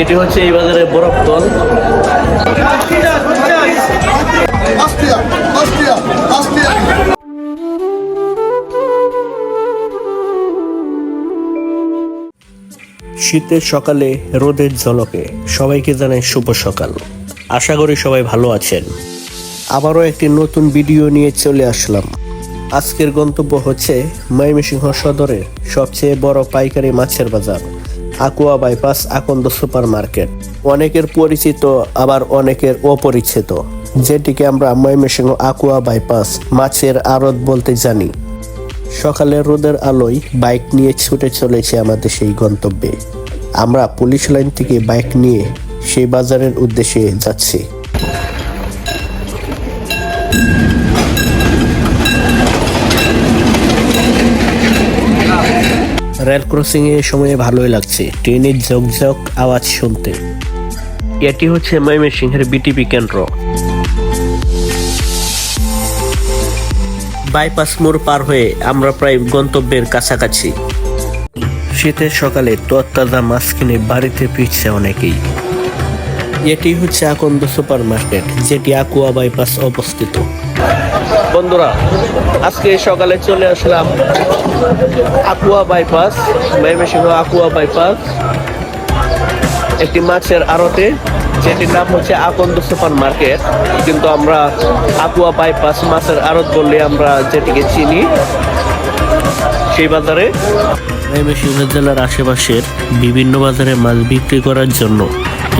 এটি হচ্ছে এই বাজারের বরফ তল। শীতের সকালে রোদের ঝলকে সবাইকে জানাই শুভ সকাল। আশা করি সবাই ভালো আছেন। আবারও একটি নতুন ভিডিও নিয়ে চলে আসলাম। আজকের গন্তব্য হচ্ছে ময়মনসিংহ সদরের সবচেয়ে বড় পাইকারি মাছের বাজার আকুয়া বাইপাস আকন্দ সুপার মার্কেট। অনেকের পরিচিত আবার অনেকের অপরিচিত, যেটিকে আমরা ময়মনসিংহ আকুয়া বাইপাস মাছের আড়ত বলতে জানি। সকালের রোদের আলোয় বাইক নিয়ে ছুটে চলেছে আমাদের সেই গন্তব্যে। আমরা পুলিশ লাইন থেকে বাইক নিয়ে সেই বাজারের উদ্দেশ্যে যাচ্ছি। রেল ক্রসিং এর সময় ভালোই লাগছে, ট্রেনের ঝকঝক আওয়াজ শুনতে। এটি হচ্ছে ময়মনসিংহের বিটিপি কেন্দ্র। বাইপাস মোড় পার হয়ে আমরা প্রায় গন্তব্যের কাছাকাছি। শীতের সকালে তরতাজা মাছ কিনে বাড়িতে ফিরছে অনেকেই। এটি হচ্ছে আকন্দ সুপার মার্কেট, যেটি আকুয়া বাইপাস অবস্থিত। বন্ধুরা, আজকে সকালে চলে আসলাম আকুয়া বাইপাস, ময়মনসিংহ আকুয়া বাইপাস একটি মাছের আড়তে, যেটির নাম হচ্ছে আকন্দ সুপার মার্কেট। কিন্তু আমরা আকুয়া বাইপাস মাছের আড়ত বললে আমরা যেটিকে চিনি। সেই বাজারে ময়মনসিংহ জেলার আশেপাশের বিভিন্ন বাজারে মাছ বিক্রি করার জন্য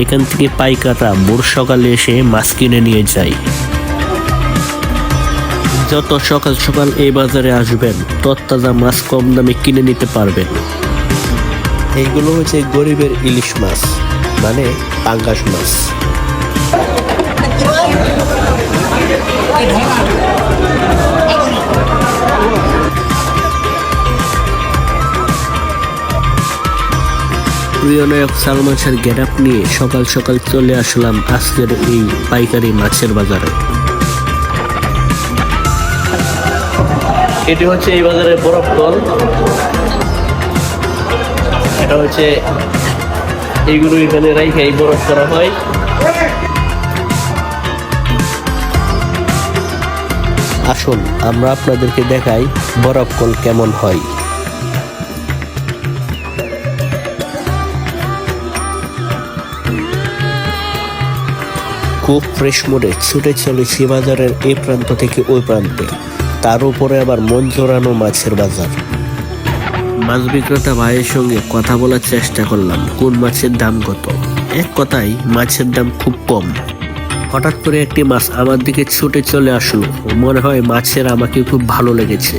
এখান থেকে পাইকাররা ভোর সকালে এসে মাছ কিনে নিয়ে যায়। যত সকাল সকাল এই বাজারে আসবেন, তরতাজা মাছ কম দামে কিনে নিতে পারবেন। এইগুলো হচ্ছে গরিবের ইলিশ মাছ, মানে পাঙ্গাস মাছ। প্রিয় নায়ক সালমান শাহর গেটআপ নিয়ে সকাল সকাল চলে আসলাম আজকের এই পাইকারি মাছের বাজারে। এটি হচ্ছে এই বাজারের বরফ তল। এটা হচ্ছে এইগুলো এখানে রাইখে এই বরফ করা হয়। আসুন আমরা আপনাদেরকে দেখাই বরফ কল কেমন হয়। খুব ফ্রেশ মোডে ছুটে চলেছি বাজারের এই প্রান্ত থেকে ওই প্রান্তে। তার উপরে আবার মন জোড়ানো মাছের বাজার। মাছ বিক্রেতা ভাইয়ের সঙ্গে কথা বলার চেষ্টা করলাম কোন মাছের দাম কত। এক কথায় মাছের দাম খুব কম। হঠাৎ করে একটি মাছ আমার দিকে ছুটে চলে আসলো। মনে হয় মাছের আমাকে খুব ভালো লেগেছে,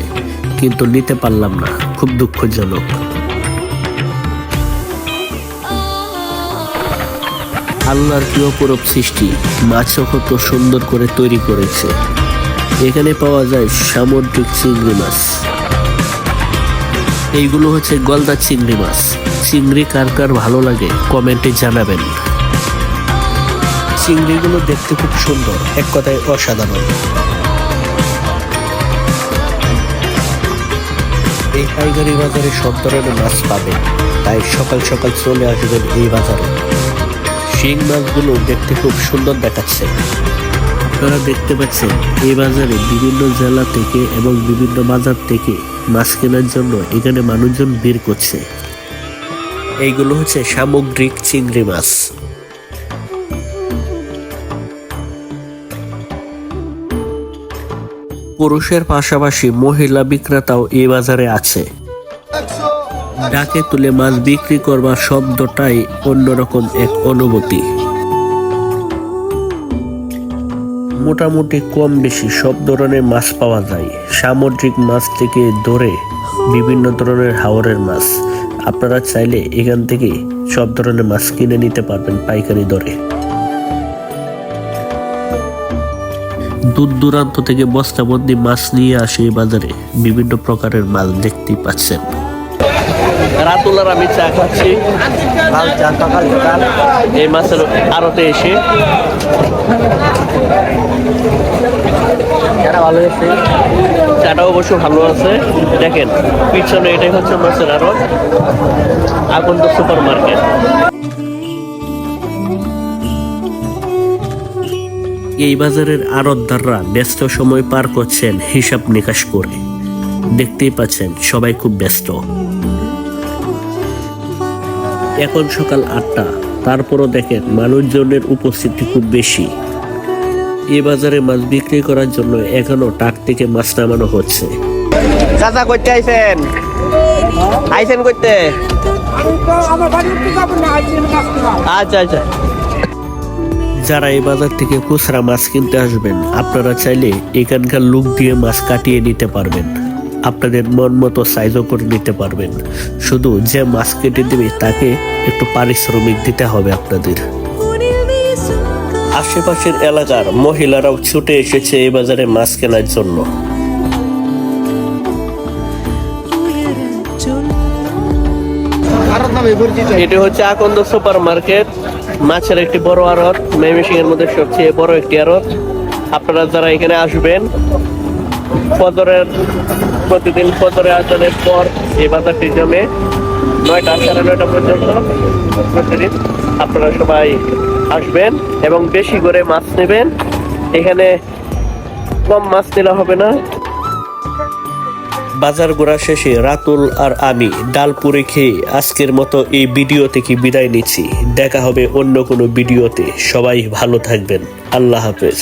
কিন্তু নিতে পারলাম না, খুব দুঃখজনক। আল্লাহর কি অপরূপ সৃষ্টি, মাছও কত সুন্দর করে তৈরি করেছে। এখানে পাওয়া যায় সামুদ্রিক চিংড়ি মাছ। এইগুলো হচ্ছে গলদা চিংড়ি মাছ। চিংড়ি কার কার ভালো লাগে কমেন্টে জানাবেন। চিংড়িগুলো দেখতে খুব সুন্দর, এক কথায় অসাধারণ। এই পাইকারি বাজারে সব ধরনের মাছ পাবেন, তাই সকাল সকাল চলে আসবেন এই বাজারে। শিং মাছগুলো দেখতে খুব সুন্দর দেখাচ্ছে। আপনারা দেখতে পাচ্ছেন এই বাজারে বিভিন্ন জেলা থেকে এবং বিভিন্ন বাজার থেকে মাছ কেনার জন্য এখানে মানুষজন ভিড় করছে। এইগুলো হচ্ছে সামুদ্রিক চিংড়ি মাছ। পুরুষের পাশাপাশি মহিলা বিক্রেতাও এই বাজারে আছে। ডাকে তুলে মাছ বিক্রি করবার শব্দটাই অন্যরকম এক অনুভূতি। মোটামুটি কম বেশি সব ধরনের মাছ পাওয়া যায়, সামুদ্রিক মাছ থেকে ধরে বিভিন্ন ধরনের হাওরের মাছ। আপনারা চাইলে এখান থেকে সব ধরনের মাছ কিনে নিতে পারবেন পাইকারি দরে। দূর দূরান্ত থেকে বস্তাবন্দি মাছ নিয়ে আসে এই বাজারে। বিভিন্ন প্রকারের মাছ দেখতেই পাচ্ছেন। রাতুলার আমি চা খাচ্ছি, লাল চা সকাল সকাল এই মাছের আড়তে এসে। চাটা অবশ্য ভালো আছে। দেখেন পিছনে, এটাই হচ্ছে মাছের আড়ত আকন্দ সুপার মার্কেট। এই বাজারের আড়তদাররা ব্যস্ত সময় পার করছেন হিসাব নিকাশ করে। দেখতেই পাচ্ছেন সবাই খুব ব্যস্ত। এখন সকাল 8টা, তারপরও দেখেন মানুষজনের উপস্থিতি খুব বেশি। এই বাজারে মাছ বিক্রি করার জন্য এখনো ট্রাক থেকে মাছ নামানো হচ্ছে। চাচা করতে আইছেন? আইছেন করতে? আচ্ছা আচ্ছা। যারা এই বাজার থেকে খুচরা মাছ কিনতে আসবেন, আপনারা চাইলে এখানকার লোক দিয়ে মাছ কাটিয়ে নিতে পারবেন। আপনাদের মন মতো সাইজও করে নিতে পারবেন। শুধু যে মাছ কেটে দেবে তাকে একটু পারিশ্রমিক দিতে হবে আপনাদের। আশেপাশের এলাকার মহিলারাও ছুটে এসেছে এই বাজারে মাছ কেনার জন্য। এটি হচ্ছে আকন্দ সুপার মার্কেট, মাছের একটি বড় আড়ত, ময়মনসিংহ এর মধ্যে সবচেয়ে বড় একটি আড়ত। আপনারা যারা এখানে আসবেন, প্রতিদিন ফজরের আজানের পর এই বাজারটি জমে 9টা 9:30 পর্যন্ত প্রতিদিন। আপনারা সবাই আসবেন এবং বেশি করে মাছ নেবেন। এখানে কম মাছ নিলে হবে না। বাজার ঘোরা শেষে রাতুল আর আমি ডাল পুরি খেয়ে আজকের মতো এই ভিডিও থেকে বিদায় নিচ্ছি। দেখা হবে অন্য কোনো ভিডিওতে। সবাই ভালো থাকবেন। আল্লাহ হাফেজ।